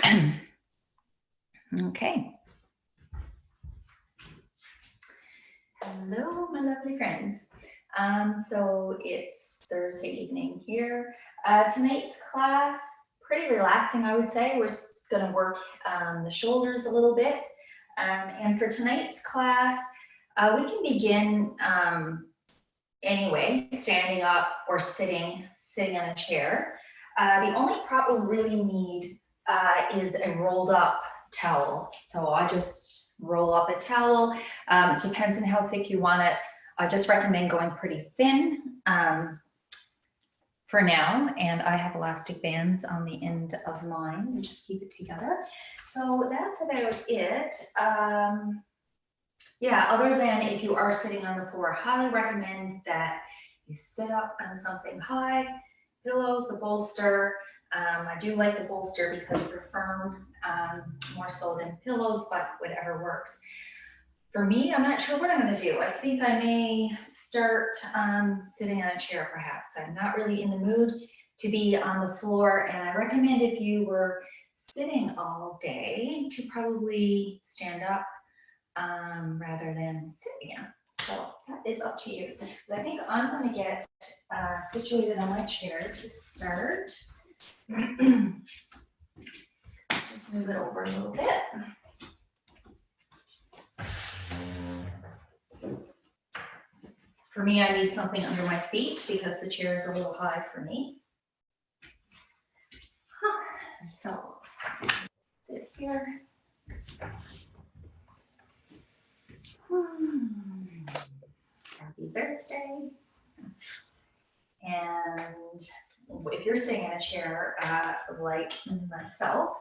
Okay. Hello, my lovely friends. So it's Thursday evening here. Tonight's class, pretty relaxing, I would say. We're going to work the shoulders a little bit. And for tonight's class, we can begin anyway, standing up or sitting on a chair. The only prop we really need is a rolled up towel. So I just roll up a towel. It depends on how thick you want it. I just recommend going pretty thin for now. And I have elastic bands on the end of mine to just keep it together. So that's about it. Yeah, other than if you are sitting on the floor, I highly recommend that you sit up on something high, pillows, a bolster. I do like the bolster because they're firm, more so than pillows, but whatever works. For me, I'm not sure what I'm going to do. I think I may start sitting on a chair perhaps. I'm not really in the mood to be on the floor, and I recommend if you were sitting all day to probably stand up rather than sitting down. So that is up to you. But I think I'm going to get situated on my chair to start. Just move it over a little bit. For me, I need something under my feet because the chair is a little high for me. So, sit here. Happy Thursday. And if you're sitting in a chair like myself,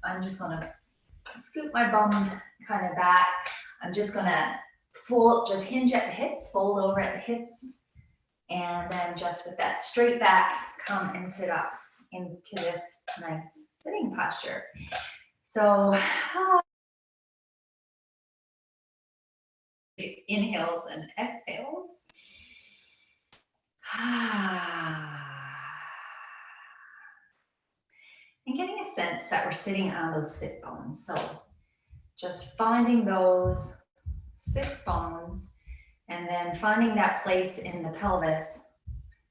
I'm just going to scoop my bum kind of back. I'm just going to fold, just hinge at the hips, fold over at the hips, and then just with that straight back, come and sit up into this nice sitting posture. So inhales and exhales. And getting a sense that we're sitting on those sit bones. So just finding those sits bones and then finding that place in the pelvis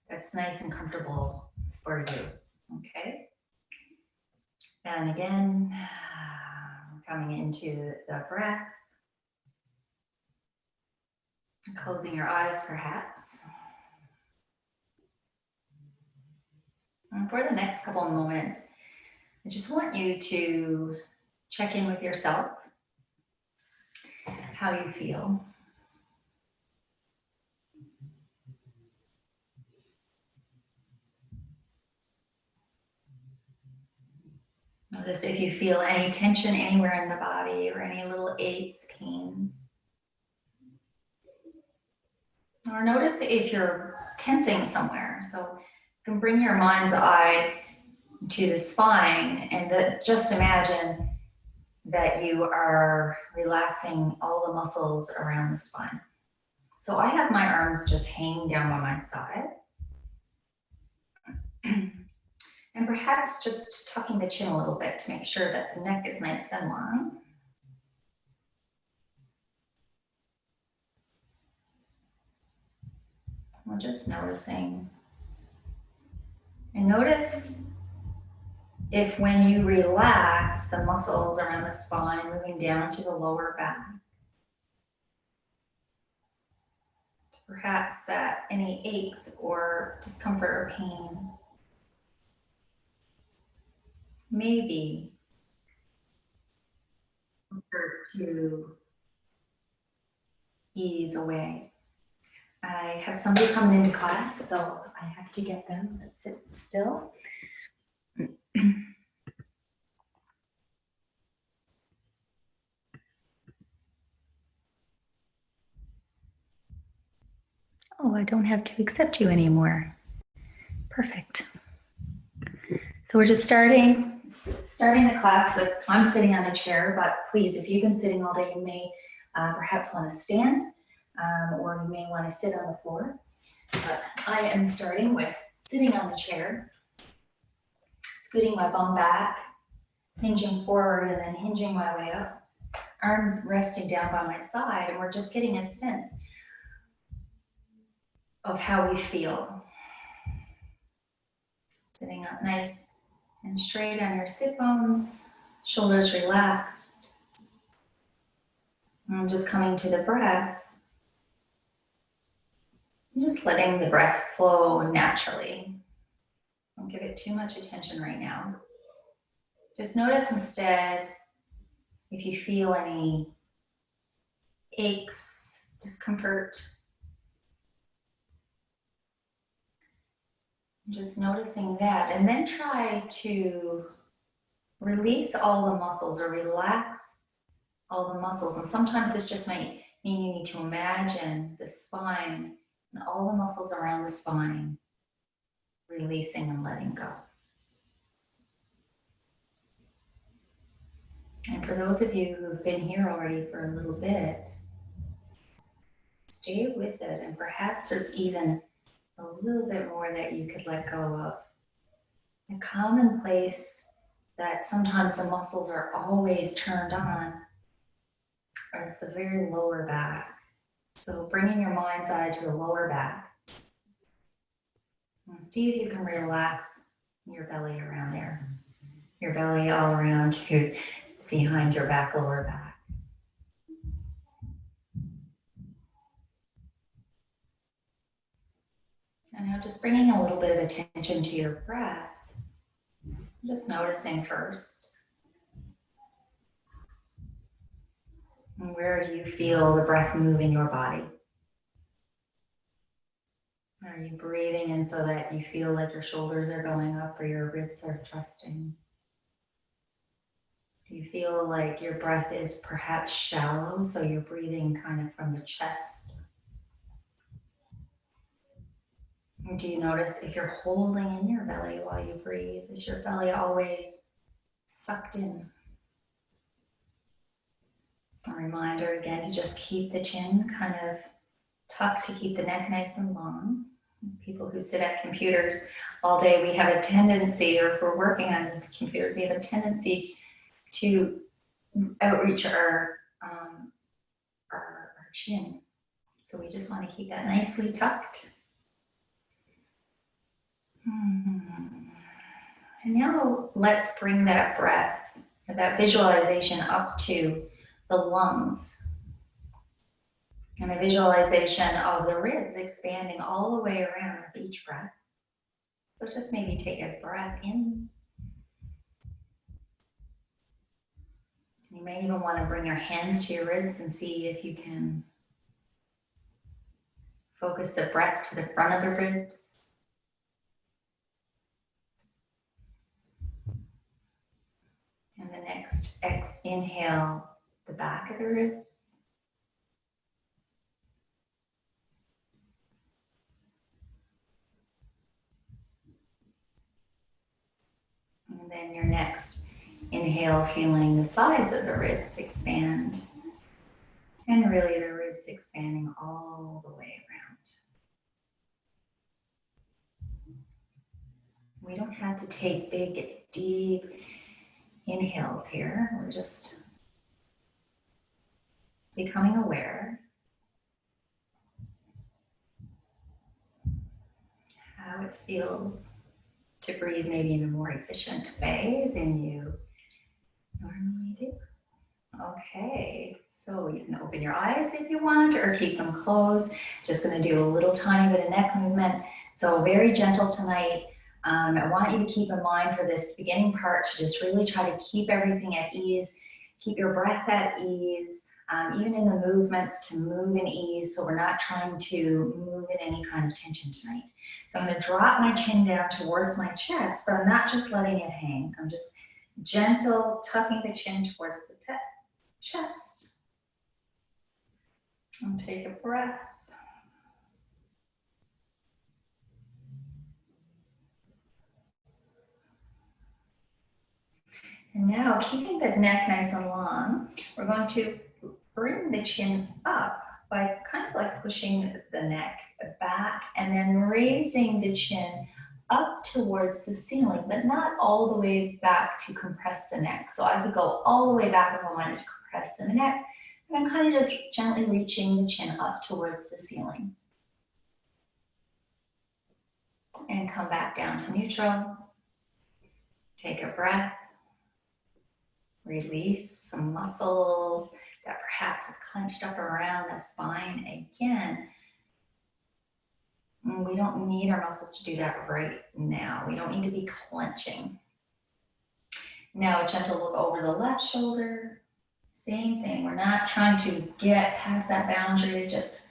that's nice and comfortable for you. Okay. And again, coming into the breath. Closing your eyes perhaps. And for the next couple of moments, I just want you to check in with yourself, how you feel. Notice if you feel any tension anywhere in the body or any little aches, pains. Or notice if you're tensing somewhere. So you can bring your mind's eye to the spine and just imagine that you are relaxing all the muscles around the spine. So I have my arms just hanging down by my side. And perhaps just tucking the chin a little bit to make sure that the neck is nice and long. We're just noticing. And notice if when you relax the muscles around the spine, moving down to the lower back. Perhaps that any aches or discomfort or pain maybe start to ease away. I have somebody coming into class, so I have to get them to sit still. Oh, I don't have to accept you anymore. Perfect. So we're just starting the class with, I'm sitting on a chair, but please, if you've been sitting all day, you may perhaps want to stand or you may want to sit on the floor. But I am starting with sitting on the chair, scooting my bum back, hinging forward and then hinging my way up. Arms resting down by my side, and we're just getting a sense of how we feel. Sitting up nice and straight on your sit bones, shoulders relaxed. And just coming to the breath. And just letting the breath flow naturally. Don't give it too much attention right now. Just notice instead if you feel any aches, discomfort. Just noticing that, and then try to release all the muscles or relax all the muscles. And sometimes this just might mean you need to imagine the spine and all the muscles around the spine releasing and letting go. And for those of you who've been here already for a little bit, stay with it, and perhaps there's even a little bit more that you could let go of. A common place that sometimes the muscles are always turned on is the very lower back. So bringing your mind's eye to the lower back. And see if you can relax your belly around there. Your belly all around to behind your back, lower back. And now just bringing a little bit of attention to your breath. Just noticing first. And where do you feel the breath move in your body? Are you breathing in so that you feel like your shoulders are going up or your ribs are thrusting? Do you feel like your breath is perhaps shallow, so you're breathing kind of from the chest? And do you notice if you're holding in your belly while you breathe? Is your belly always sucked in? A reminder again to just keep the chin kind of tucked, to keep the neck nice and long. People who sit at computers all day, we have a tendency, or if we're working on computers, we have a tendency to outreach our chin. So we just want to keep that nicely tucked. And now let's bring that breath, that visualization up to the lungs. And a visualization of the ribs expanding all the way around with each breath. So just maybe take a breath in. You may even want to bring your hands to your ribs and see if you can focus the breath to the front of the ribs. And the next inhale, the back of the ribs. And then your next inhale, feeling the sides of the ribs expand. And really the ribs expanding all the way around. We don't have to take big, deep inhales here. We're just becoming aware how it feels to breathe maybe in a more efficient way than you normally do. Okay, so you can open your eyes if you want or keep them closed. Just going to do a little tiny bit of neck movement. So very gentle tonight. I want you to keep in mind for this beginning part to just really try to keep everything at ease, keep your breath at ease, even in the movements to move in ease, so we're not trying to move in any kind of tension tonight. So I'm going to drop my chin down towards my chest, but I'm not just letting it hang. I'm just gentle tucking the chin towards the chest. And take a breath. And now, keeping the neck nice and long, we're going to bring the chin up by kind of like pushing the neck back and then raising the chin up towards the ceiling, but not all the way back to compress the neck. So I would go all the way back if I wanted to compress the neck. And I'm kind of just gently reaching the chin up towards the ceiling. And come back down to neutral. Take a breath. Release some muscles that perhaps have clenched up around the spine. Again, we don't need our muscles to do that right now. We don't need to be clenching. Now a gentle look over the left shoulder. Same thing. We're not trying to get past that boundary. Just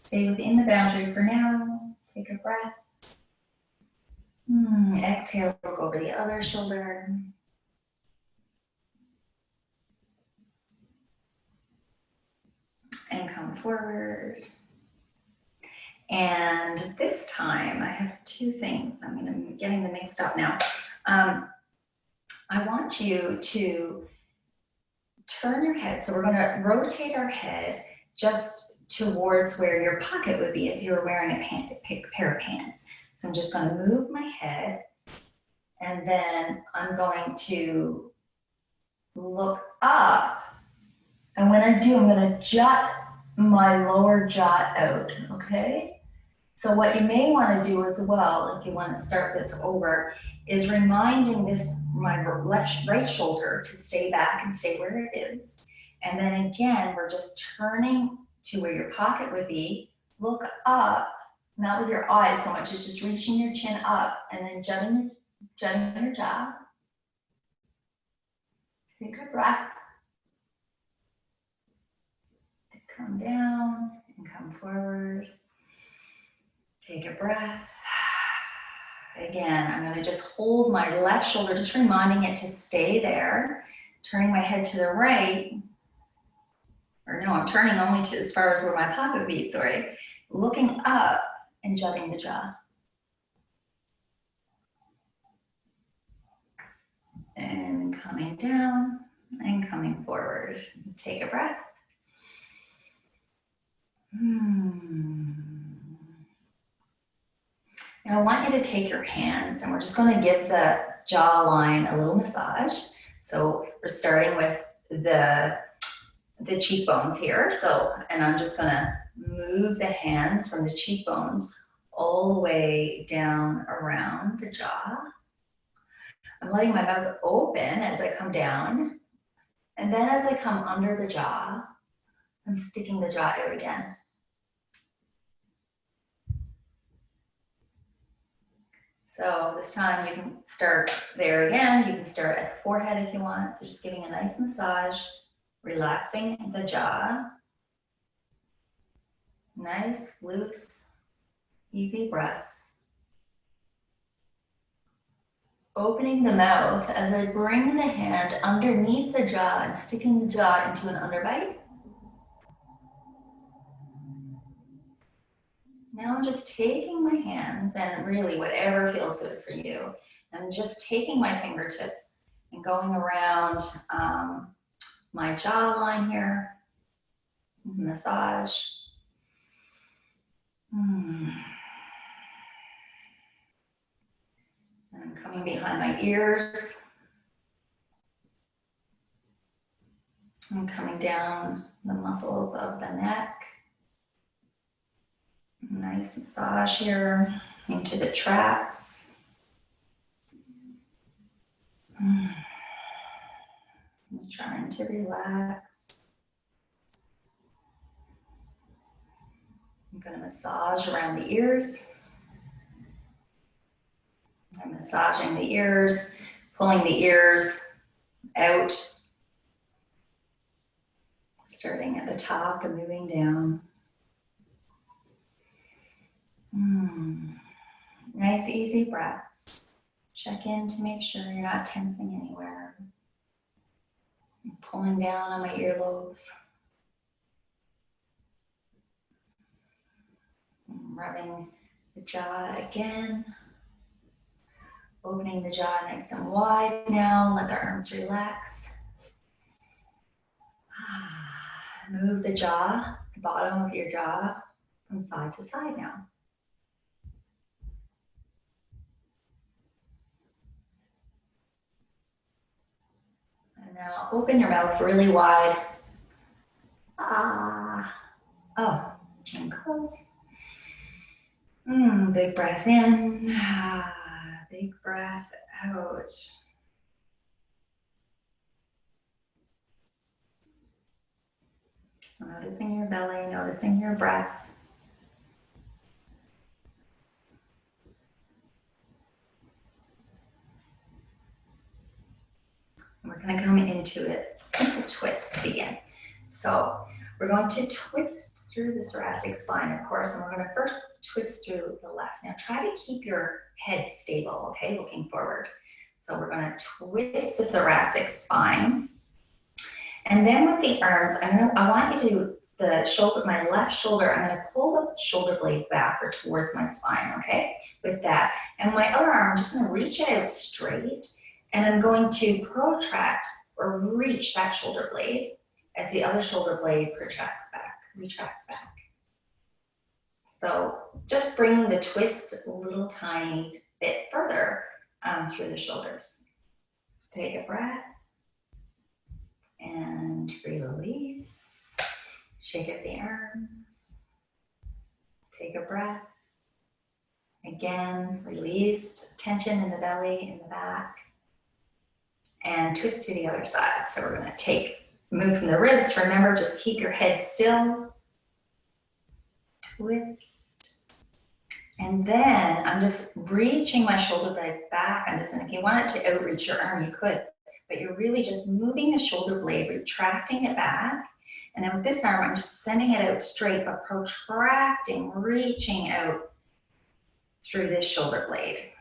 stay within the boundary for now. Take a breath. Exhale, look over the other shoulder. And come forward. And this time I have two things. I'm getting them mixed up now. I want you to turn your head. So we're going to rotate our head just towards where your pocket would be if you were wearing a pair of pants. So I'm just going to move my head, and then I'm going to look up. And when I do, I'm going to jut my lower jaw out, okay? So what you may want to do as well, if you want to start this over, is reminding my right shoulder to stay back and stay where it is. And then again, we're just turning to where your pocket would be. Look up, not with your eyes so much, it's just reaching your chin up and then jutting your jaw. Take a breath. Come down and come forward. Take a breath. Again, I'm going to just hold my left shoulder, just reminding it to stay there. Turning my head to the right. Or no, I'm turning only to as far as where my pocket would be, sorry. Looking up and jutting the jaw. And coming down and coming forward. Take a breath. Now I want you to take your hands and we're just going to give the jawline a little massage. So we're starting with the cheekbones here. And I'm just going to move the hands from the cheekbones all the way down around the jaw. I'm letting my mouth open as I come down. And then as I come under the jaw, I'm sticking the jaw out again. So this time you can start there again. You can start at the forehead if you want. So just giving a nice massage, relaxing the jaw. Nice, loose, easy breaths. Opening the mouth as I bring the hand underneath the jaw and sticking the jaw into an underbite. Now I'm just taking my hands and really whatever feels good for you. I'm just taking my fingertips and going around my jawline here. Massage. And I'm coming behind my ears. I'm coming down the muscles of the neck. Nice massage here into the traps. I'm trying to relax. I'm going to massage around the ears. I'm massaging the ears, pulling the ears out, starting at the top and moving down. Nice, easy breaths. Check in to make sure you're not tensing anywhere. I'm pulling down on my earlobes. I'm rubbing the jaw again. Opening the jaw nice and wide now. Let the arms relax. Move the jaw, the bottom of your jaw, from side to side now. Now open your mouth really wide. Ah. Oh, and close. Big breath in. Ah, big breath out. So noticing your belly, noticing your breath. And we're going to come into a simple twist to begin. So we're going to twist through the thoracic spine, of course, and we're going to first twist through the left. Now try to keep your head stable, okay, looking forward. So we're going to twist the thoracic spine. And then with the arms, I want you to do the shoulder, my left shoulder, I'm going to pull the shoulder blade back or towards my spine, okay, with that. And my other arm, I'm just going to reach it out straight, and I'm going to protract or reach that shoulder blade as the other shoulder blade retracts back. So just bring the twist a little tiny bit further through the shoulders. Take a breath and release. Shake out the arms. Take a breath. Again, released tension in the belly, in the back. And twist to the other side. So we're going to move from the ribs. Remember, just keep your head still. Twist. And then I'm just reaching my shoulder blade back. If you wanted to outreach your arm, you could. But you're really just moving the shoulder blade, retracting it back. And then with this arm, I'm just sending it out straight, but protracting, reaching out through this shoulder blade.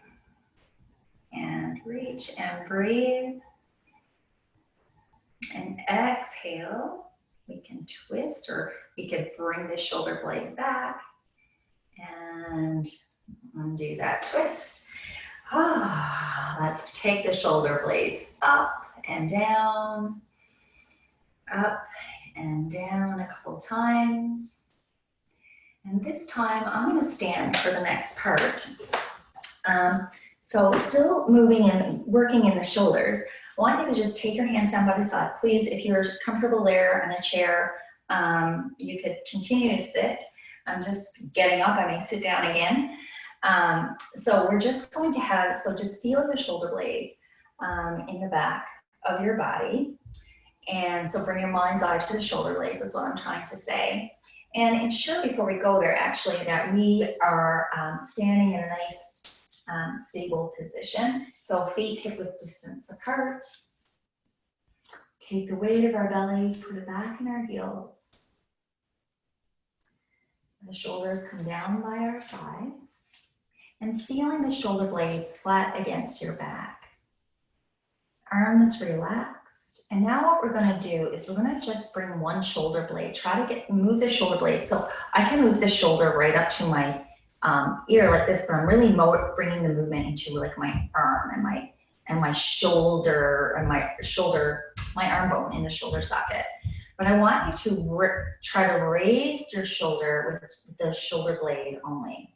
And reach and breathe. And exhale. We can twist, or we could bring the shoulder blade back and undo that twist. Let's take the shoulder blades up and down a couple times. And this time I'm going to stand for the next part. So still moving and working in the shoulders. I want you to just take your hands down by the side. Please, if you're comfortable there in a chair, you could continue to sit. I'm just getting up. I may sit down again. So we're just going to just feel the shoulder blades in the back of your body. And so bring your mind's eye to the shoulder blades is what I'm trying to say. And ensure before we go there actually that we are standing in a nice stable position. So feet hip width distance apart. Take the weight of our belly, put it back in our heels. The shoulders come down by our sides. And feeling the shoulder blades flat against your back. Arms relaxed. And now what we're going to do is we're going to just bring one shoulder blade. Try to move the shoulder blade. So I can move the shoulder right up to my ear like this, but I'm really bringing the movement into like my arm and my shoulder and my arm bone in the shoulder socket. But I want you to try to raise your shoulder with the shoulder blade only.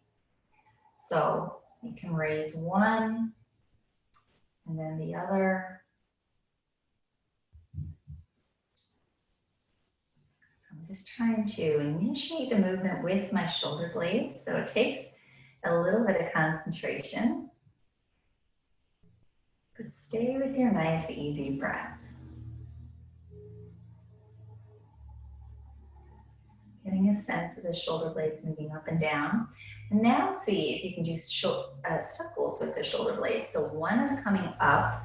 So you can raise one and then the other. I'm just trying to initiate the movement with my shoulder blades. So it takes a little bit of concentration. But stay with your nice, easy breath. Getting a sense of the shoulder blades moving up and down. And now see if you can do circles with the shoulder blades. So one is coming up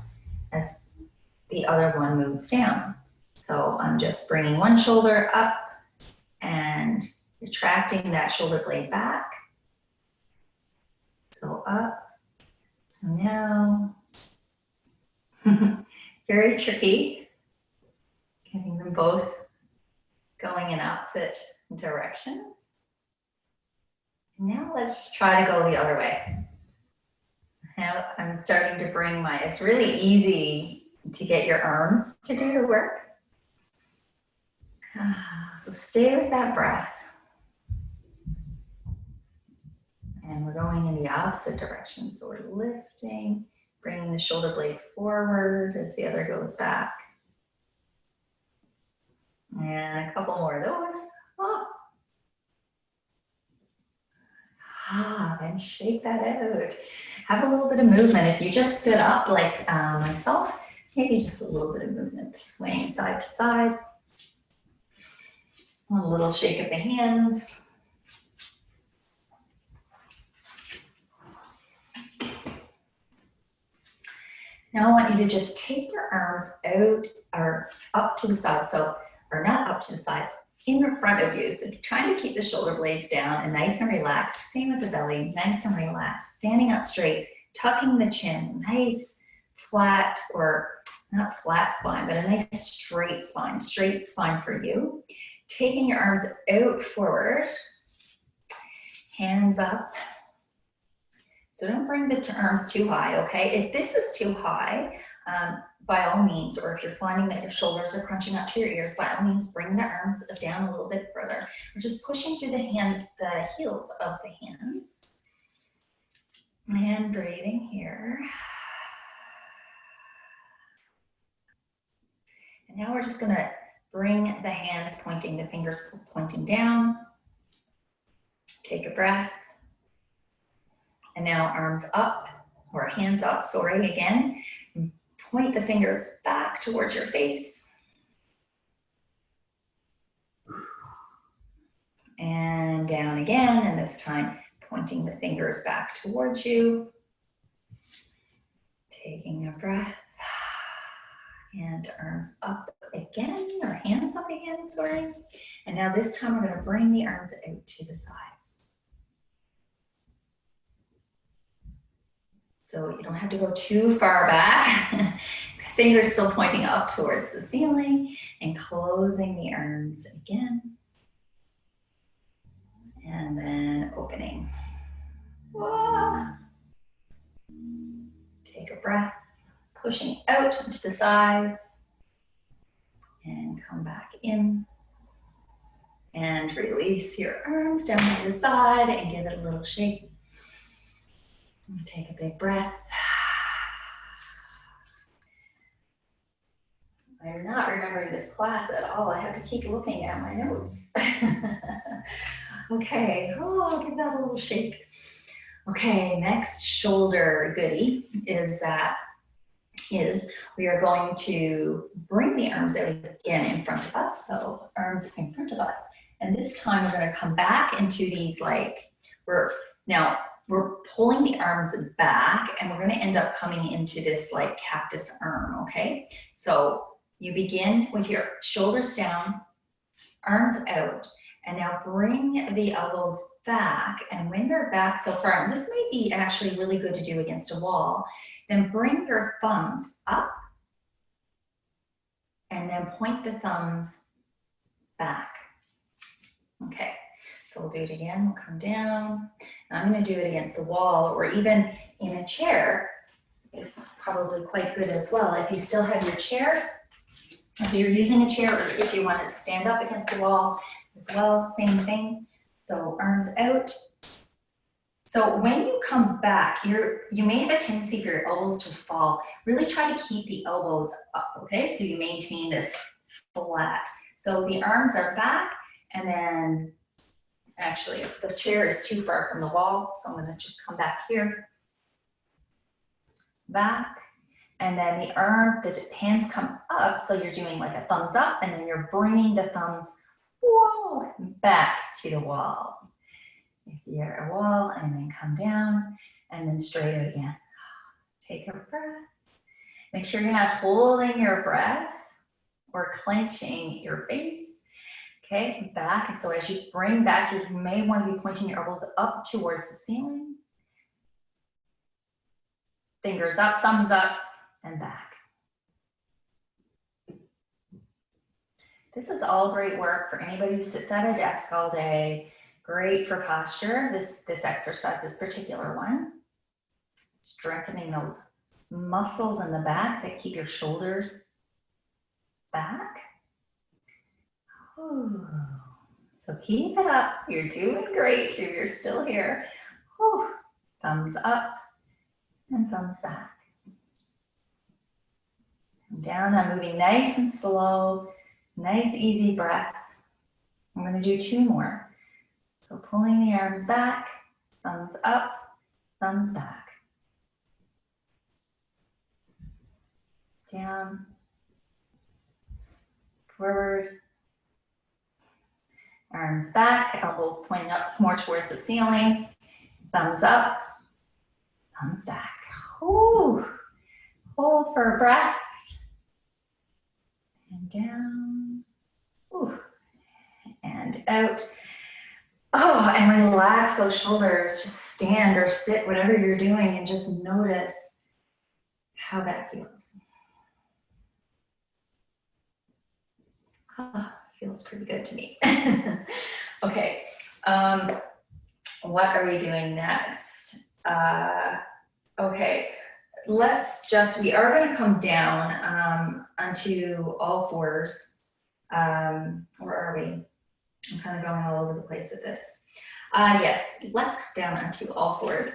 as the other one moves down. So I'm just bringing one shoulder up and retracting that shoulder blade back. So up. So now, very tricky, getting them both going in opposite directions. Now let's just try to go the other way. Now I'm starting to bring it's really easy to get your arms to do the work. So stay with that breath. And we're going in the opposite direction. So we're lifting, bringing the shoulder blade forward as the other goes back. couple more of those. Oh. And shake that out. Have a little bit of movement. If you just stood up like myself, maybe just a little bit of movement, swaying side to side. A little shake of the hands. Now I want you to just take your arms out or up to the side, or not up to the sides, in front of you. So trying to keep the shoulder blades down and nice and relaxed. Same with the belly, nice and relaxed. Standing up straight, tucking the chin, nice flat, or not flat spine, but a nice straight spine for you. Taking your arms out forward, hands up. So don't bring the arms too high, okay? If this is too high, by all means, or if you're finding that your shoulders are crunching up to your ears, by all means, bring the arms down a little bit further. We're just pushing through the heels of the hands. And breathing here. And now we're just gonna bring the hands pointing, the fingers pointing down. Take a breath. And now arms up, or hands up, sorry, again. Point the fingers back towards your face. And down again, and this time pointing the fingers back towards you. Taking a breath. And arms up again, or hands up again, sorry. And now this time we're going to bring the arms out to the sides. So you don't have to go too far back. Fingers still pointing up towards the ceiling, and closing the arms again. And then opening. Whoa. Take a breath, pushing out into the sides, and come back in. And release your arms down to the side and give it a little shake. And take a big breath. I'm not remembering this class at all. I have to keep looking at my notes. Okay, I'll give that a little shake. Okay, next shoulder goodie is we are going to bring the arms out again in front of us. So arms in front of us. And this time we're going to come back into these we're pulling the arms back, and we're going to end up coming into this like cactus arm, okay? So you begin with your shoulders down, arms out, and now bring the elbows back. And when they're back so far, and this might be actually really good to do against a wall, then bring your thumbs up and then point the thumbs back. Okay, so we'll do it again. We'll come down. Now I'm going to do it against the wall, or even in a chair is probably quite good as well. If you still have your chair, if you're using a chair, or if you want to stand up against the wall as well, same thing. So arms out. So when you come back, you may have a tendency for your elbows to fall. Really try to keep the elbows up, okay? So you maintain this flat. So the arms are back, and then actually if the chair is too far from the wall, so I'm gonna just come back here, back, and then the hands come up, so you're doing like a thumbs up, and then you're bringing the thumbs, whoa, back to the wall. If you're at a wall, and then come down, and then straight out again. Take a breath. Make sure you're not holding your breath or clenching your face. Okay, back. So as you bring back, you may want to be pointing your elbows up towards the ceiling. Fingers up, thumbs up, and back. This is all great work for anybody who sits at a desk all day. Great for posture, this exercise, this particular one. Strengthening those muscles in the back that keep your shoulders back. Ooh. So keep it up, you're doing great if you're still here. Ooh. Thumbs up and thumbs back. Come down, I'm moving nice and slow, nice easy breath. I'm gonna do 2 more. So pulling the arms back, thumbs up, thumbs back. Down, forward, arms back, elbows pointing up more towards the ceiling, thumbs up, thumbs back. Ooh. Hold for a breath, and down, ooh, and out. Oh, and relax those shoulders. Just stand or sit, whatever you're doing, and just notice how that feels. Oh, feels pretty good to me. Okay, what are we doing next? Okay, we are going to come down onto all fours. Where are we? I'm kind of going all over the place with this. Yes, let's come down onto all fours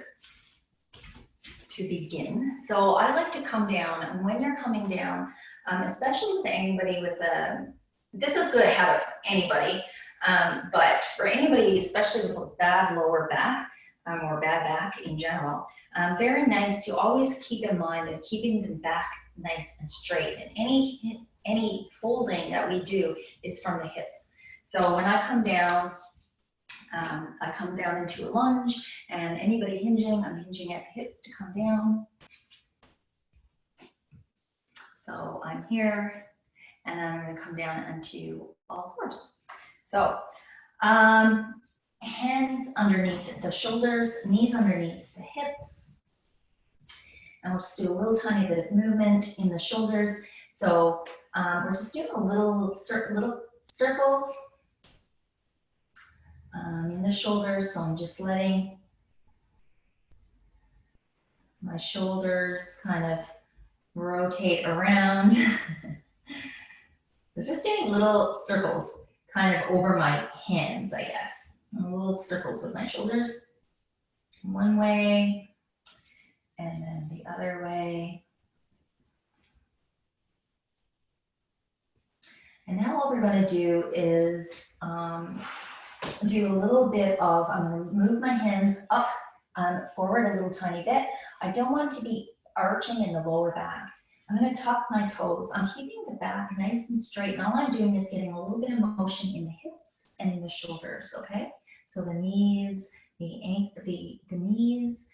to begin. So I like to come down, and when you're coming down, especially with anybody with this is good habit for anybody, but for anybody, especially with a bad lower back or bad back in general, very nice to always keep in mind of keeping the back nice and straight. And any folding that we do is from the hips. So when I come down into a lunge, and anybody hinging, I'm hinging at the hips to come down. So I'm here, and I'm going to come down onto all fours. So hands underneath the shoulders, knees underneath the hips. And we'll just do a little tiny bit of movement in the shoulders. So we're just doing a little circles in the shoulders. So I'm just letting my shoulders kind of rotate around. I'm just doing little circles kind of over my hands, I guess. Little circles with my shoulders. One way, and then the other way. And now what we're going to do is do a little bit of, I'm going to move my hands up, forward a little tiny bit. I don't want to be arching in the lower back. I'm going to tuck my toes. I'm keeping the back nice and straight, and all I'm doing is getting a little bit of motion in the hips and in the shoulders, okay? So the knees, the knees,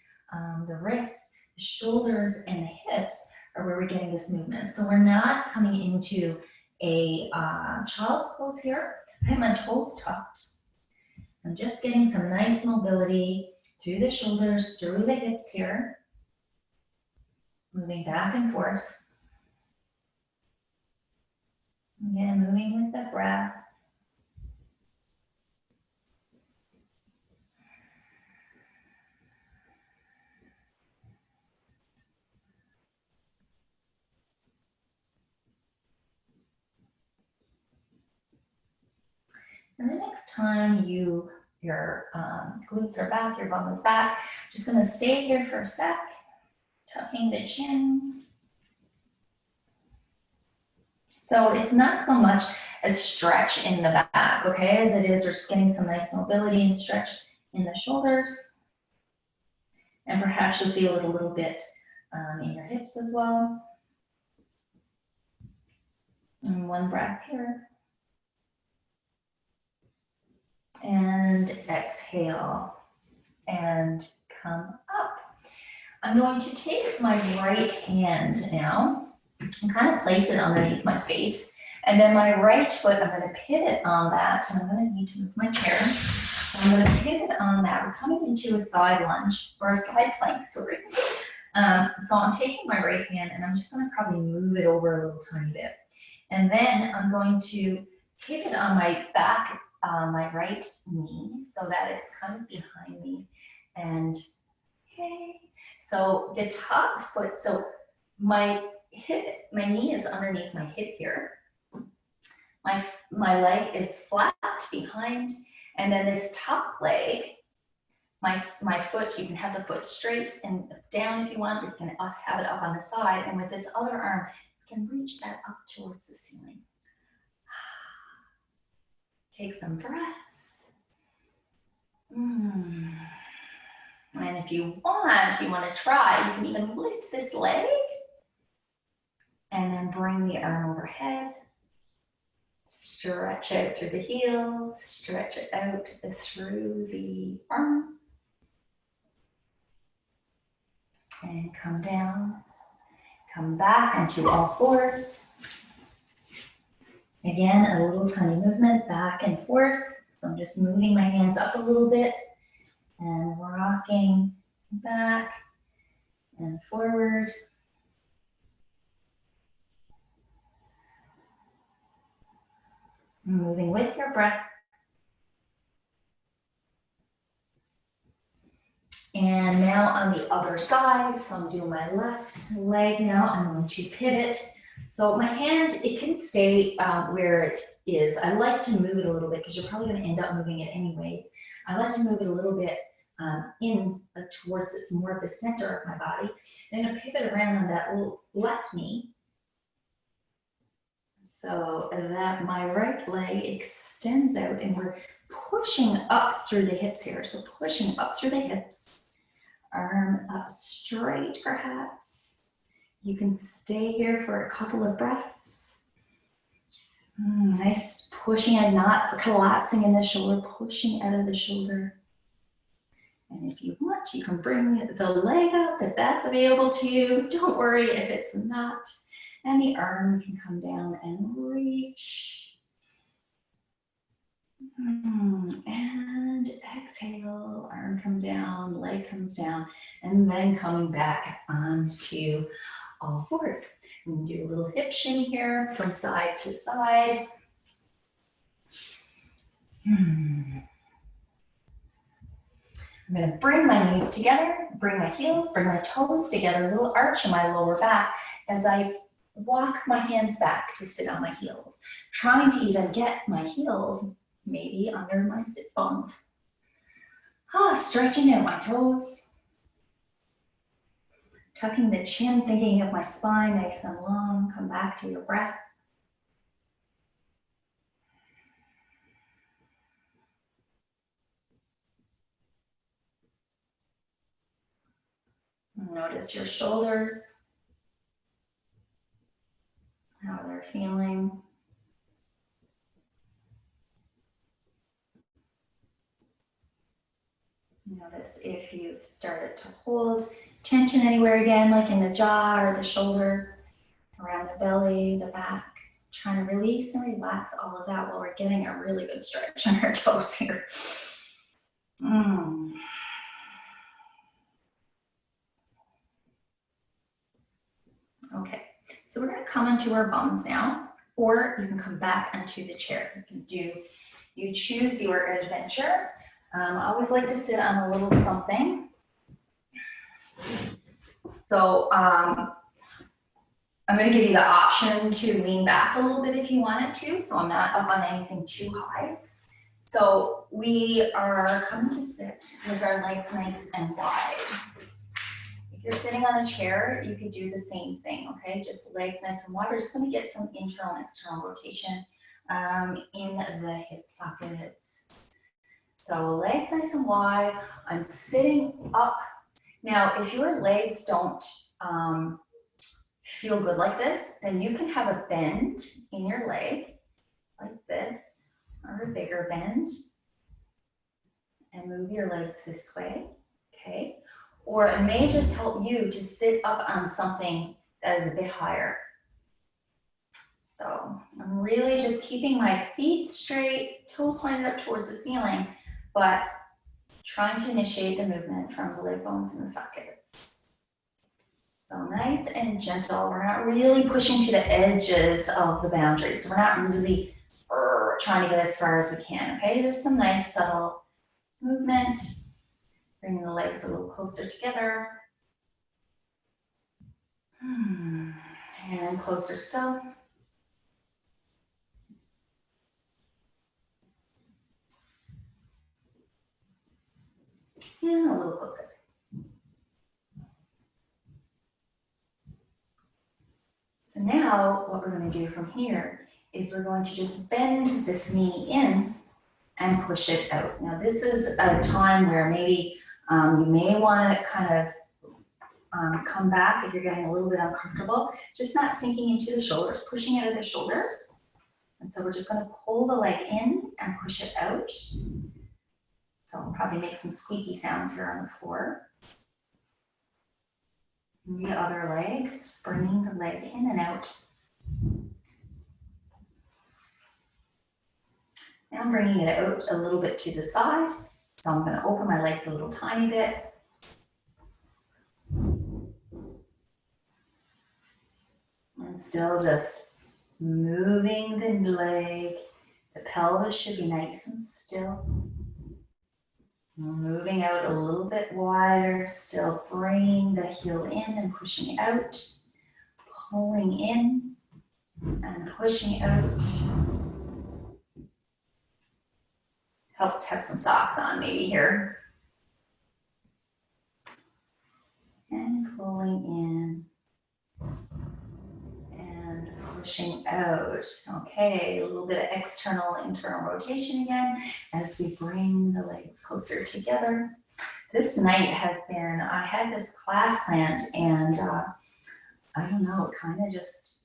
the wrists, the shoulders, and the hips are where we're getting this movement. So we're not coming into a child's pose here. I have my toes tucked. I'm just getting some nice mobility through the shoulders, through the hips here. Moving back and forth. Again, moving with the breath. And the next time your glutes are back, your bum is back, just gonna stay here for a sec, tucking the chin. So it's not so much a stretch in the back, okay, as it is, we're just getting some nice mobility and stretch in the shoulders. And perhaps you'll feel it a little bit in your hips as well. And one breath here. And exhale and come up. I'm going to take my right hand now and kind of place it underneath my face. And then my right foot, I'm going to pivot on that. And I'm going to need to move my chair. So I'm going to pivot on that. We're coming into a side lunge or a side plank, sorry. So I'm taking my right hand and I'm just going to probably move it over a little tiny bit. And then I'm going to pivot on my back, my right knee, so that it's kind of behind me. And okay, so the top foot, so my knee is underneath my hip here. My leg is flat behind, and then this top leg, my foot, you can have the foot straight and down if you want, you can have it up on the side, and with this other arm, you can reach that up towards the ceiling. Take some breaths. And if you want to try, you can even lift this leg and then bring the arm overhead. Stretch out through the heels, stretch it out through the arm. And come down, come back into all fours. Again, a little tiny movement back and forth. So I'm just moving my hands up a little bit and rocking back and forward. Moving with your breath. And now on the other side, so I'm doing my left leg now. I'm going to pivot. So my hand, it can stay where it is. I like to move it a little bit because you're probably going to end up moving it anyways. I like to move it a little bit towards this more of the center of my body. Then I pivot around on that left knee, so that my right leg extends out, and we're pushing up through the hips here. So pushing up through the hips, arm up straight perhaps. You can stay here for a couple of breaths. Nice, pushing and not collapsing in the shoulder, pushing out of the shoulder. And if you want, you can bring the leg up if that's available to you. Don't worry if it's not. And the arm can come down and reach. And exhale, arm come down, leg comes down, and then coming back onto all fours. We can do a little hip shimmy here from side to side. I'm going to bring my knees together, bring my heels, bring my toes together, a little arch in my lower back as I walk my hands back to sit on my heels, trying to even get my heels maybe under my sit bones. Stretching out my toes, tucking the chin, thinking of my spine nice and long. Come back to your breath. Notice your shoulders, how they're feeling. Notice if you've started to hold tension anywhere again, like in the jaw or the shoulders, around the belly, the back. Trying to release and relax all of that while we're getting a really good stretch on our toes here. Okay, so we're going to come into our bums now, or you can come back onto the chair. You choose your adventure. I always like to sit on a little something. So I'm going to give you the option to lean back a little bit if you wanted to, so I'm not up on anything too high. So we are coming to sit with our legs nice and wide. If you're sitting on a chair, you could do the same thing, okay? Just legs nice and wide. We're just going to get some internal and external rotation in the hip sockets. So legs nice and wide. I'm sitting up. Now, if your legs don't feel good like this, then you can have a bend in your leg like this, or a bigger bend, and move your legs this way, okay? Or it may just help you to sit up on something that is a bit higher. So I'm really just keeping my feet straight, toes pointed up towards the ceiling, but trying to initiate the movement from the leg bones and the sockets. So nice and gentle. We're not really pushing to the edges of the boundaries. We're not really trying to get as far as we can, okay? Just some nice subtle movement. Bringing the legs a little closer together. And closer still. And a little closer. So now what we're going to do from here is we're going to just bend this knee in and push it out. Now this is a time where maybe you may want to kind of come back if you're getting a little bit uncomfortable, just not sinking into the shoulders, pushing out of the shoulders. And so we're just going to pull the leg in and push it out. So we'll probably make some squeaky sounds here on the floor. And the other leg, just bringing the leg in and out. Now I'm bringing it out a little bit to the side. So I'm going to open my legs a little tiny bit. And still just moving the leg. The pelvis should be nice and still. Moving out a little bit wider, still bringing the heel in and pushing out. Pulling in and pushing out. Helps to have some socks on maybe here. And pulling in. Pushing out. Okay, a little bit of external, internal rotation again as we bring the legs closer together. This night has been, I had this class planned and I don't know, it kind of just,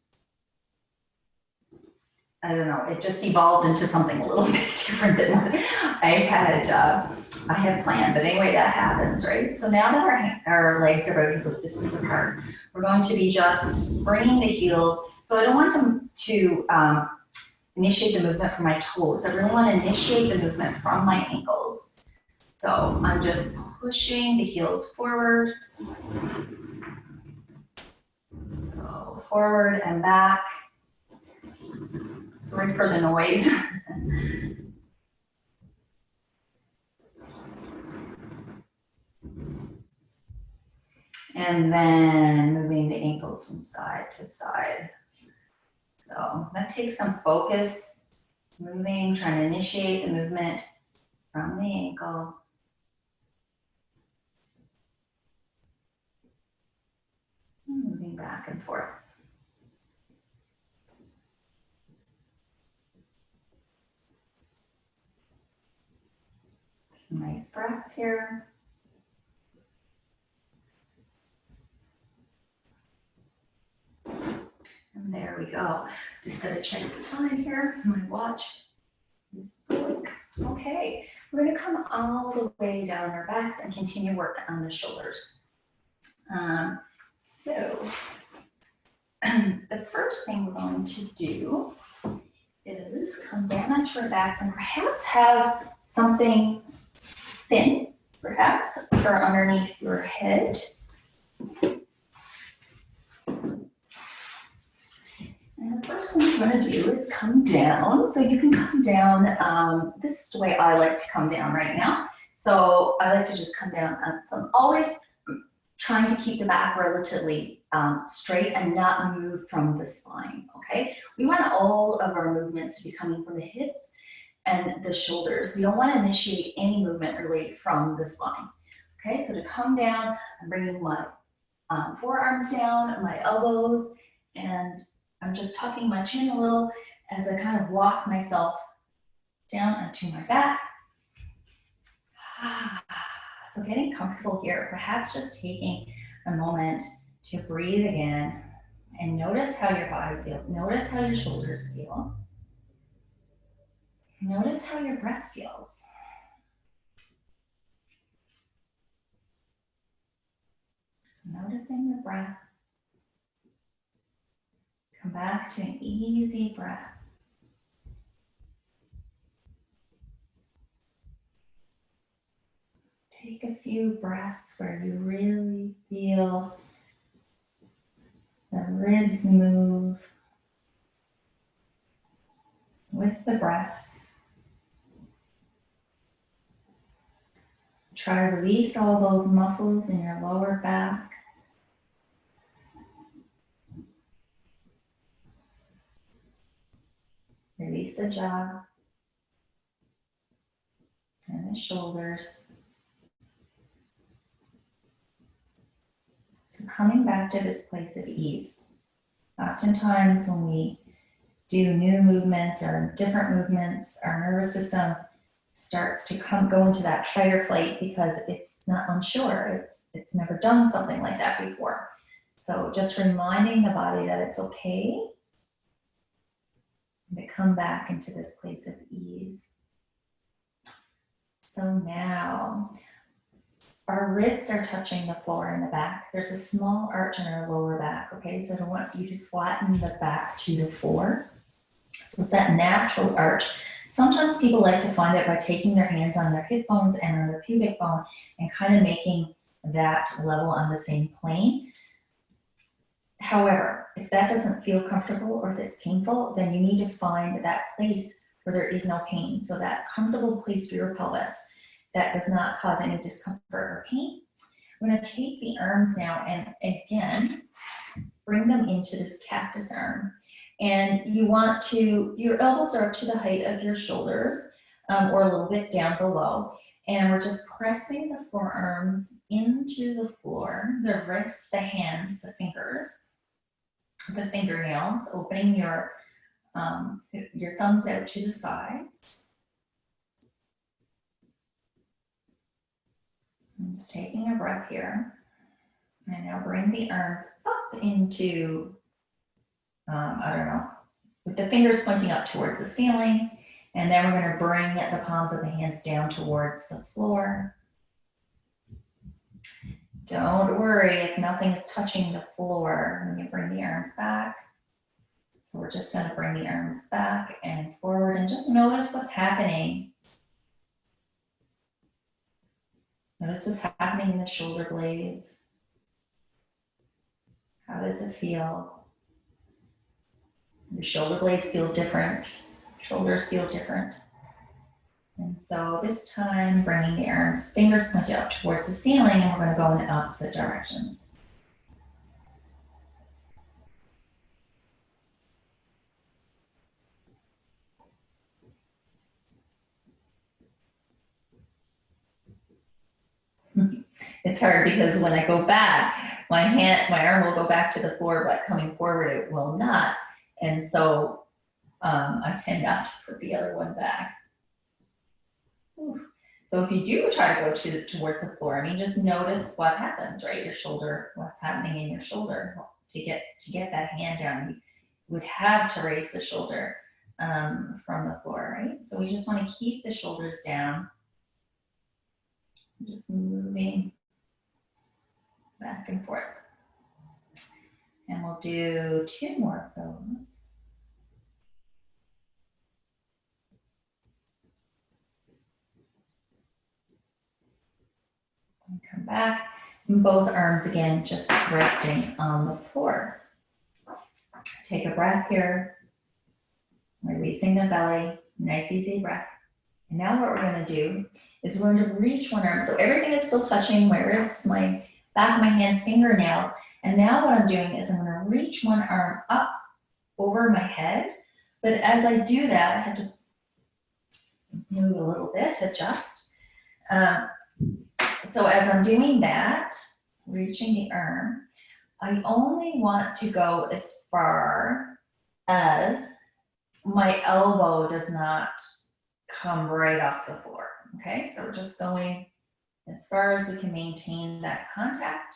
I don't know, it just evolved into something a little bit different than what I had planned. But anyway, that happens, right? So now that our legs are about hip distance apart, we're going to be just bringing the heels. So I don't want to initiate the movement from my toes. I really want to initiate the movement from my ankles. So I'm just pushing the heels forward. So forward and back. Sorry for the noise. And then moving the ankles from side to side. So that takes some focus, moving, trying to initiate the movement from the ankle. Moving back and forth. Some nice breaths here. And there we go. Just gotta check the time here. My watch is blank. Okay, we're gonna come all the way down our backs and continue work on the shoulders. So the first thing we're going to do is come down onto our backs and perhaps have something thin, perhaps, for underneath your head. And the first thing you're going to do is come down. So you can come down, this is the way I like to come down right now. So I like to just come down. So I'm always trying to keep the back relatively straight and not move from the spine, okay? We want all of our movements to be coming from the hips and the shoulders. We don't want to initiate any movement really from the spine, okay? So to come down, I'm bringing my forearms down, my elbows, and I'm just tucking my chin a little as I kind of walk myself down onto my back. So getting comfortable here, perhaps just taking a moment to breathe again and notice how your body feels. Notice how your shoulders feel. Notice how your breath feels. So noticing the breath. Come back to an easy breath. Take a few breaths where you really feel the ribs move with the breath. Try to release all those muscles in your lower back. Release the jaw and the shoulders. So coming back to this place of ease. Oftentimes when we do new movements or different movements, our nervous system starts to go into that fight or flight because it's not unsure. It's never done something like that before. So just reminding the body that it's okay to come back into this place of ease. So now our ribs are touching the floor in the back. There's a small arch in our lower back, okay? So I want you to flatten the back to the floor. So it's that natural arch. Sometimes people like to find it by taking their hands on their hip bones and on their pubic bone and kind of making that level on the same plane. However, if that doesn't feel comfortable or if it's painful, then you need to find that place where there is no pain. So that comfortable place for your pelvis that does not cause any discomfort or pain. I'm going to take the arms now and again, bring them into this cactus arm. And you want to, your elbows are up to the height of your shoulders or a little bit down below. And we're just pressing the forearms into the floor, the wrists, the hands, the fingers, the fingernails, opening your thumbs out to the sides. I'm just taking a breath here. And now bring the arms up into, I don't know, with the fingers pointing up towards the ceiling. And then we're going to bring the palms of the hands down towards the floor. Don't worry if nothing is touching the floor when you bring the arms back. So we're just going to bring the arms back and forward and just notice what's happening. Notice what's happening in the shoulder blades. How does it feel? The shoulder blades feel different. Shoulders feel different. And so this time, bringing the arms, fingers pointed up towards the ceiling, and we're going to go in the opposite directions. It's hard because when I go back, my arm will go back to the floor, but coming forward, it will not. And so I tend not to put the other one back. So if you do try to go towards the floor, I mean, just notice what happens, right? Your shoulder, what's happening in your shoulder to get that hand down. You would have to raise the shoulder from the floor, right? So we just want to keep the shoulders down. Just moving back and forth. And we'll do 2 more of those. And come back, and both arms again, just resting on the floor. Take a breath here, releasing the belly, nice easy breath. And now what we're going to do is we're going to reach one arm. So everything is still touching my wrists, my back of my hands, fingernails. And now what I'm doing is I'm going to reach one arm up over my head. But as I do that, I have to move a little bit, adjust. So as I'm doing that, reaching the arm, I only want to go as far as my elbow does not come right off the floor. Okay, so we're just going as far as we can maintain that contact.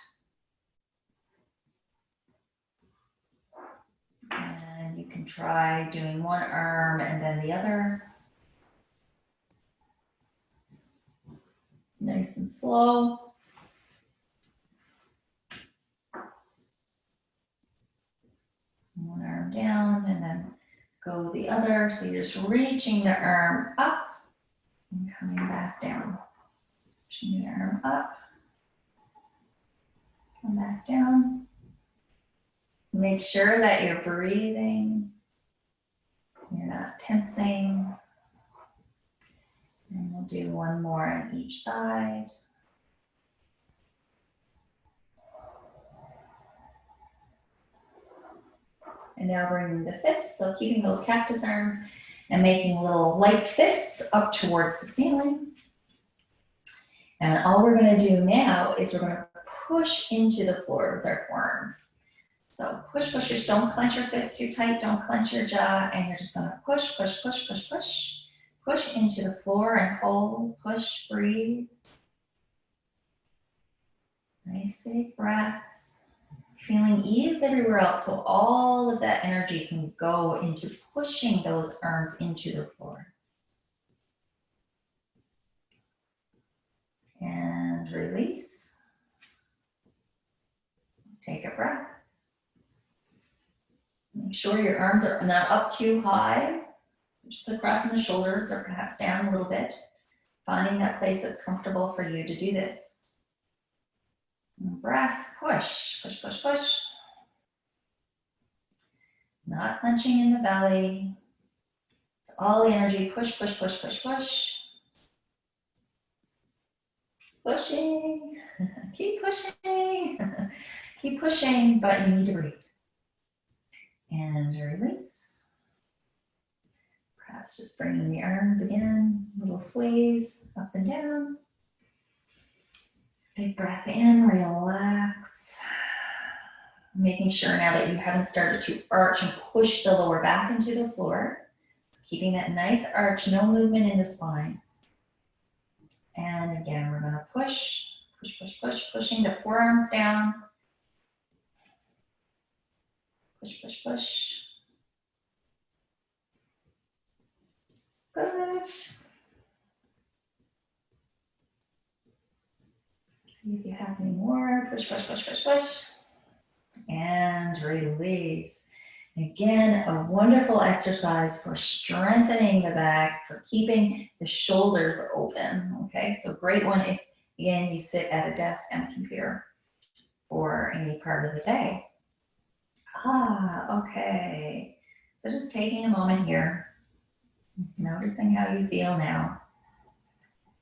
And you can try doing one arm and then the other. Nice and slow. One arm down and then go the other. So you're just reaching the arm up and coming back down. Reaching the arm up, come back down. Make sure that you're breathing. You're not tensing. And we'll do one more on each side. And now bringing the fists, so keeping those cactus arms and making little light fists up towards the ceiling. And all we're going to do now is we're going to push into the floor with our forearms. So push, push, push. Don't clench your fist too tight. Don't clench your jaw. And you're just going to push, push, push, push, push. Push into the floor and hold, push, breathe. Nice big breaths. Feeling ease everywhere else, so all of that energy can go into pushing those arms into the floor. And release. Take a breath. Make sure your arms are not up too high, just across the shoulders or perhaps down a little bit. Finding that place that's comfortable for you to do this. And breath, push, push, push, push. Not clenching in the belly. It's all the energy, push, push, push, push, push. Pushing, keep pushing, keep pushing, but you need to breathe. And release. Perhaps just bringing the arms again, little sways up and down. Big breath in, relax. Making sure now that you haven't started to arch and push the lower back into the floor. Just keeping that nice arch, no movement in the spine. And again, we're gonna push, push, push, push, pushing the forearms down. Push, push, push. Push. See if you have any more. Push, push, push, push, push. And release. Again, a wonderful exercise for strengthening the back, for keeping the shoulders open, okay? So great one if, again, you sit at a desk and a computer for any part of the day. Okay. So just taking a moment here, noticing how you feel now.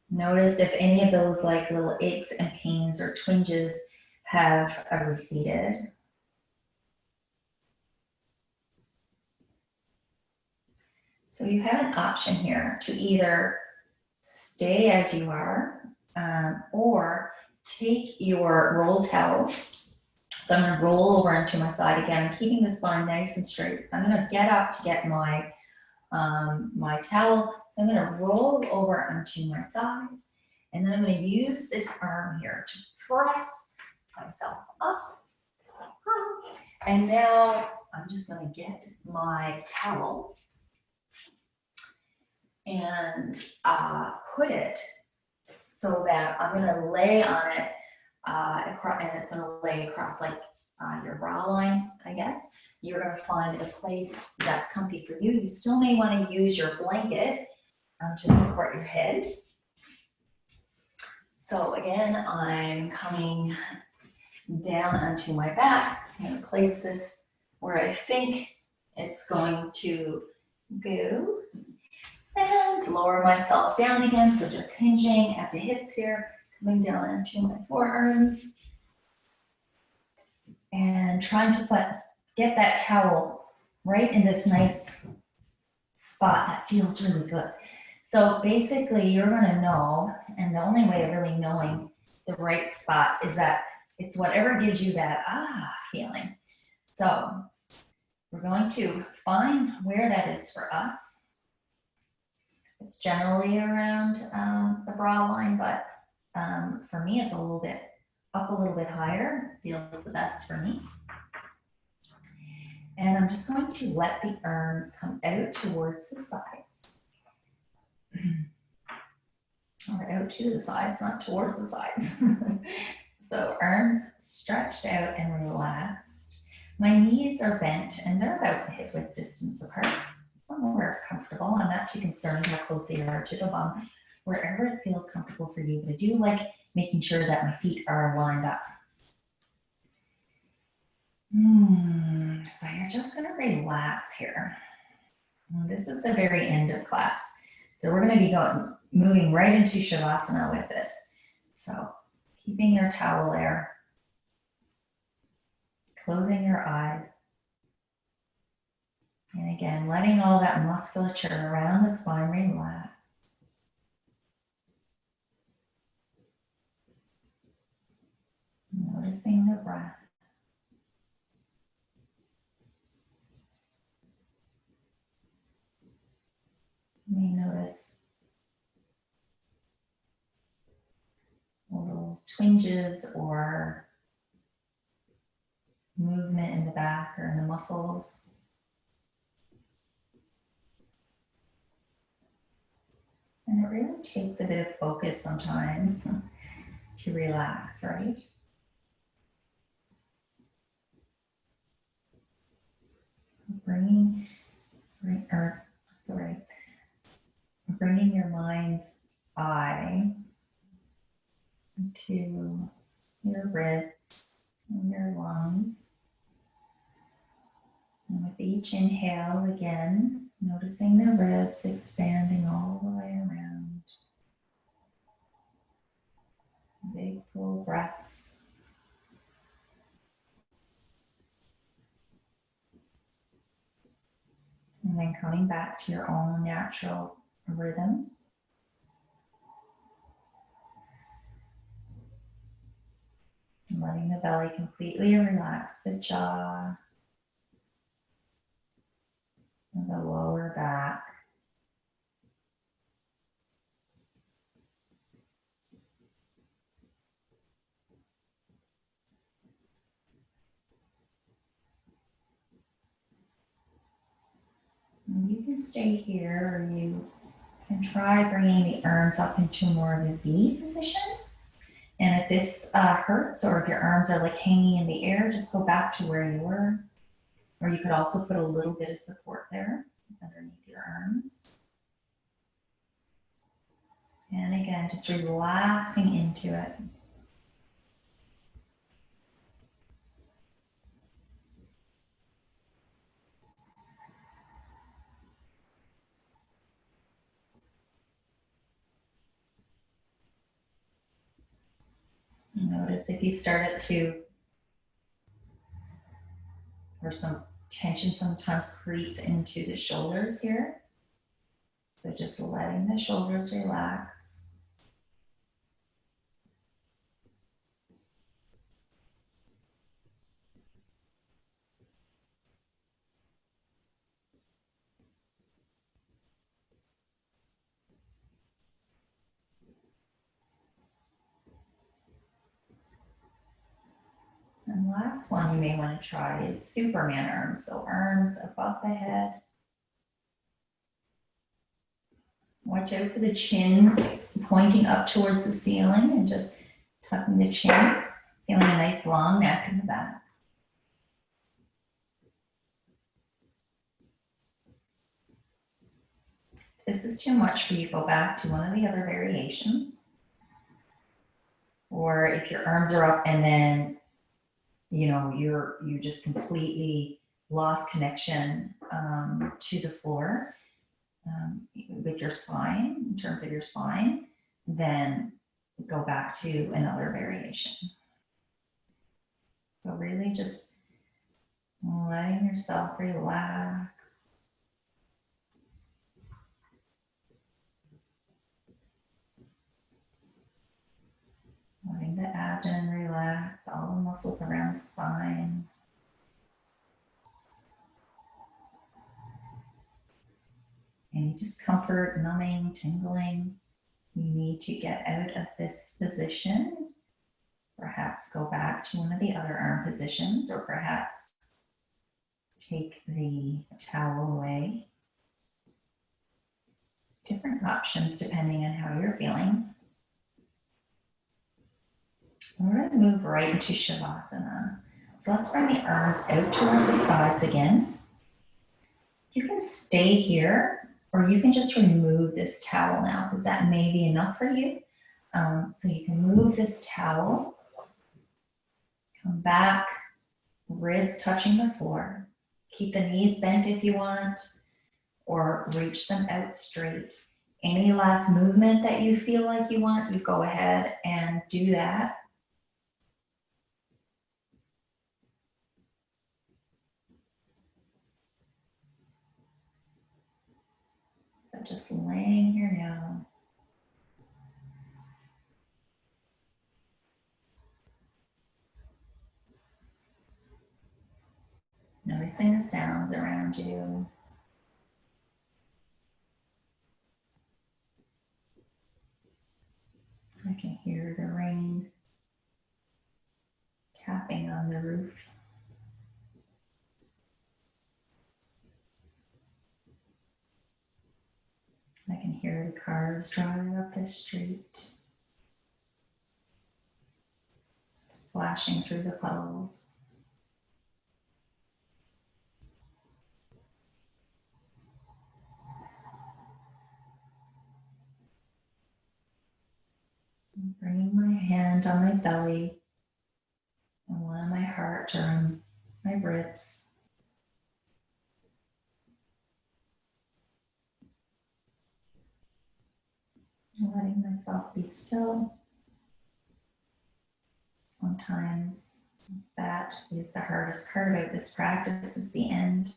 Notice if any of those like little aches and pains or twinges have receded. So you have an option here to either stay as you are or take your roll towel. So I'm going to roll over onto my side again, keeping the spine nice and straight. I'm going to get up to get my my towel. So I'm going to roll over onto my side, and then I'm going to use this arm here to press myself up. And now I'm just going to get my towel and put it so that I'm going to lay on it, and it's going to lay across like your brow line, I guess. You're going to find a place that's comfy for you. You still may want to use your blanket to support your head. So again, I'm coming down onto my back. I'm going to place this where I think it's going to go. And lower myself down again, so just hinging at the hips here, coming down into my forearms. And trying to get that towel right in this nice spot that feels really good. So basically you're gonna know, and the only way of really knowing the right spot is that it's whatever gives you that feeling. So we're going to find where that is for us. It's generally around the brow line, but for me, it's a little bit up, a little bit higher. Feels the best for me. And I'm just going to let the arms come out towards the sides. Or out to the sides, not towards the sides. So arms stretched out and relaxed. My knees are bent and they're about the hip width distance apart. Somewhere comfortable. I'm not too concerned how close they are to the bum. Wherever it feels comfortable for you. But I do like making sure that my feet are lined up. So you're just going to relax here. This is the very end of class. So we're going to be moving right into Shavasana with this. So keeping your towel there. Closing your eyes. And again, letting all that musculature around the spine relax. Noticing the breath. You may notice notice little twinges or movement in the back or in the muscles. And it really takes a bit of focus sometimes to relax, right? Bringing your mind's eye to your ribs and your lungs. And with each inhale, again, noticing the ribs expanding all the way around. Big full breaths. And then coming back to your own natural rhythm. And letting the belly completely relax, the jaw, and the lower back. And you can stay here, or you can try bringing the arms up into more of a V position. And if this hurts, or if your arms are like hanging in the air, just go back to where you were. Or you could also put a little bit of support there underneath your arms. And again, just relaxing into it. Notice if you start it to, or some tension sometimes creeps into the shoulders here. So just letting the shoulders relax. And the last one you may want to try is Superman arms. So arms above the head. Watch out for the chin pointing up towards the ceiling and just tucking the chin, feeling a nice long neck in the back. If this is too much for you, go back to one of the other variations. Or if your arms are up and then, you know, you just completely lost connection to the floor with your spine, in terms of your spine, then go back to another variation. So really just letting yourself relax. Letting the abdomen relax, all the muscles around the spine. Any discomfort, numbing, tingling, you need to get out of this position. Perhaps go back to one of the other arm positions, or perhaps take the towel away. Different options depending on how you're feeling. We're going to move right into Shavasana. So let's bring the arms out towards the sides again. You can stay here, or you can just remove this towel now, because that may be enough for you. So you can move this towel, come back, ribs touching the floor. Keep the knees bent if you want, or reach them out straight. Any last movement that you feel like you want, you go ahead and do that. But just laying here now. Noticing the sounds around you. hear the rain tapping on the roof. I can hear the cars driving up the street, splashing through the puddles. I'm bringing my hand on my belly and one on my heart or on my ribs. And letting myself be still. Sometimes that is the hardest part of this practice, is the end.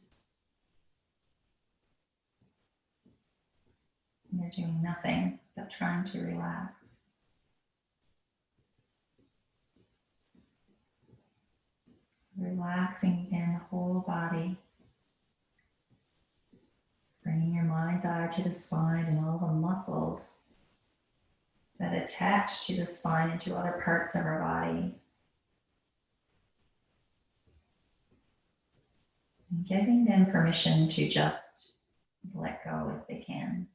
And you're doing nothing but trying to relax. Relaxing again the whole body. Bringing your mind's eye to the spine and all the muscles that attach to the spine and to other parts of our body. And giving them permission to just let go if they can.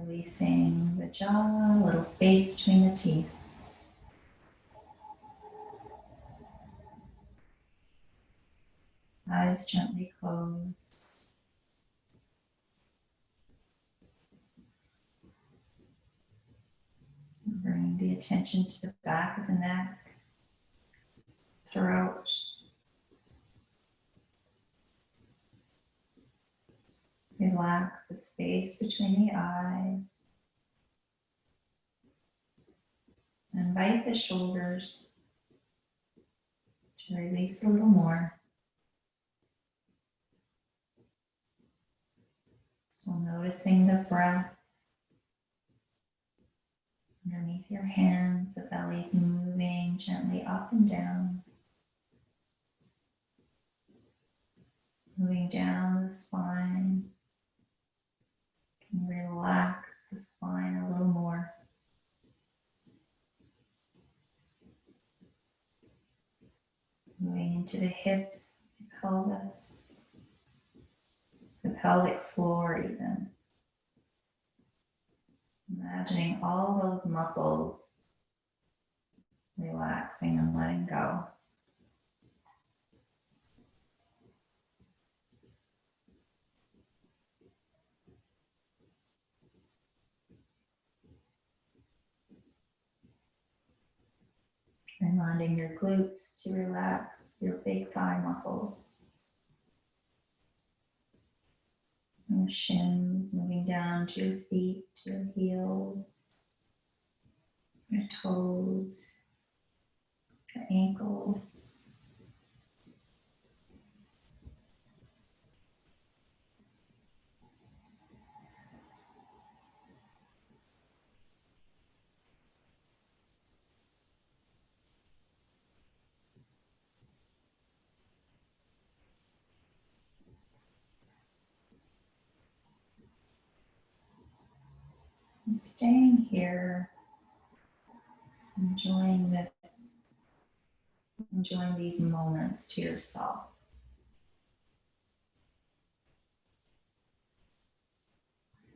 Releasing the jaw, a little space between the teeth. Eyes gently closed. Bring the attention to the back of the neck, throat. Relax the space between the eyes. Invite the shoulders to release a little more. Still noticing the breath underneath your hands, the belly's moving gently up and down. Moving down the spine. Can you relax the spine a little more? Moving into the hips, the pelvis, the pelvic floor even. Imagining all those muscles relaxing and letting go. Reminding your glutes to relax, your big thigh muscles. Your shins moving down to your feet, to your heels, your toes, your ankles. And staying here, enjoying this, enjoying these moments to yourself.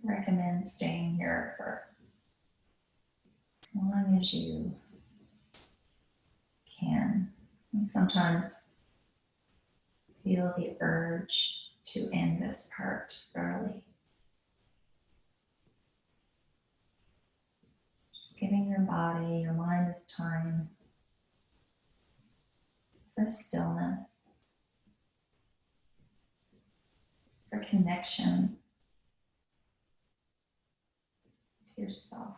I recommend staying here for as long as you can. And sometimes feel the urge to end this part early. Just giving your body, your mind this time for stillness, for connection to yourself.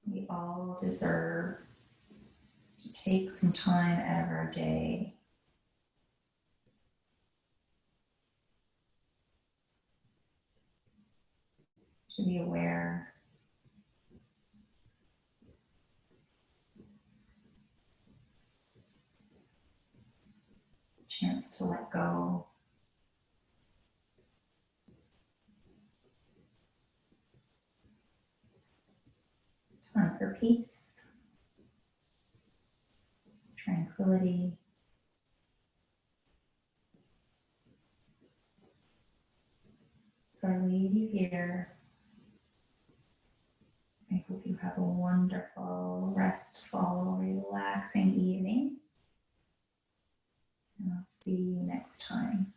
We all deserve to take some time out of our day to be aware chance to let go. Time for peace, tranquility. So I leave you here. I hope you have a wonderful, restful, relaxing evening. And I'll see you next time.